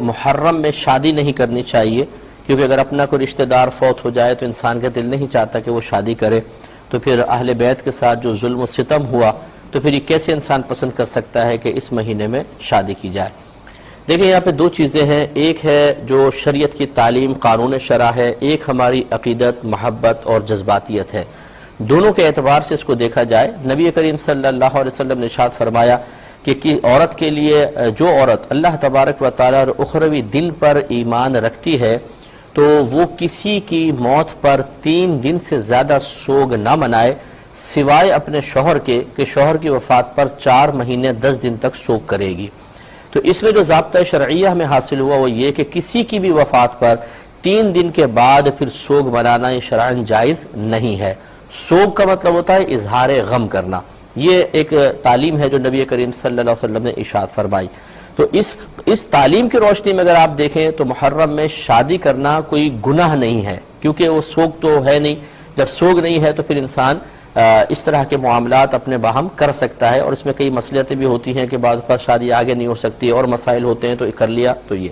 محرم میں شادی نہیں کرنی چاہیے، کیونکہ اگر اپنا کوئی رشتہ دار فوت ہو جائے تو انسان کا دل نہیں چاہتا کہ وہ شادی کرے، تو پھر اہل بیت کے ساتھ جو ظلم و ستم ہوا تو پھر یہ کیسے انسان پسند کر سکتا ہے کہ اس مہینے میں شادی کی جائے۔ دیکھیں یہاں پہ دو چیزیں ہیں، ایک ہے جو شریعت کی تعلیم قانون شرع ہے، ایک ہماری عقیدت محبت اور جذباتیت ہے۔ دونوں کے اعتبار سے اس کو دیکھا جائے، نبی کریم صلی اللہ علیہ وسلم نے ارشاد فرمایا کہ عورت کے لیے جو عورت اللہ تبارک و تعالی اور اخروی دن پر ایمان رکھتی ہے تو وہ کسی کی موت پر 3 دن سے زیادہ سوگ نہ منائے سوائے اپنے شوہر کے، کہ شوہر کی وفات پر 4 مہینے 10 دن تک سوگ کرے گی۔ تو اس میں جو ضابطہ شرعیہ ہمیں حاصل ہوا وہ یہ کہ کسی کی بھی وفات پر 3 دن کے بعد پھر سوگ منانا یہ شرعاً جائز نہیں ہے۔ سوگ کا مطلب ہوتا ہے اظہار غم کرنا، یہ ایک تعلیم ہے جو نبی کریم صلی اللہ علیہ وسلم نے ارشاد فرمائی۔ تو اس تعلیم کی روشنی میں اگر آپ دیکھیں تو محرم میں شادی کرنا کوئی گناہ نہیں ہے، کیونکہ وہ سوگ تو ہے نہیں، جب سوگ نہیں ہے تو پھر انسان اس طرح کے معاملات اپنے باہم کر سکتا ہے، اور اس میں کئی مصلحتیں بھی ہوتی ہیں کہ بعض اوقات شادی آگے نہیں ہو سکتی اور مسائل ہوتے ہیں تو کر لیا تو یہ۔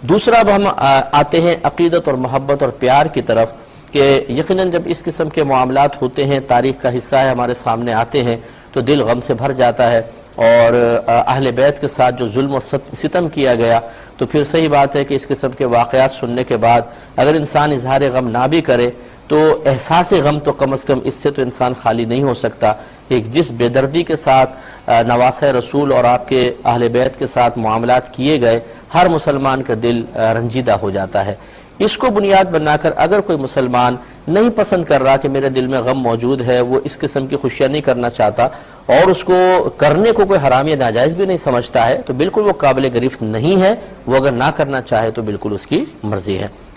دوسرا اب ہم آتے ہیں عقیدت اور محبت اور پیار کی طرف، کہ یقیناً جب اس قسم کے معاملات ہوتے ہیں، تاریخ کا حصہ ہے، ہمارے سامنے آتے ہیں تو دل غم سے بھر جاتا ہے، اور اہل بیت کے ساتھ جو ظلم و ستم کیا گیا تو پھر صحیح بات ہے کہ اس قسم کے واقعات سننے کے بعد اگر انسان اظہار غم نہ بھی کرے تو احساس غم تو کم از کم اس سے تو انسان خالی نہیں ہو سکتا۔ ایک جس بے دردی کے ساتھ نواسہ رسول اور آپ کے اہل بیت کے ساتھ معاملات کیے گئے، ہر مسلمان کا دل رنجیدہ ہو جاتا ہے۔ اس کو بنیاد بنا کر اگر کوئی مسلمان نہیں پسند کر رہا کہ میرے دل میں غم موجود ہے، وہ اس قسم کی خوشیاں نہیں کرنا چاہتا اور اس کو کرنے کو کوئی حرام یا ناجائز بھی نہیں سمجھتا ہے، تو بالکل وہ قابل گرفت نہیں ہے، وہ اگر نہ کرنا چاہے تو بالکل اس کی مرضی ہے۔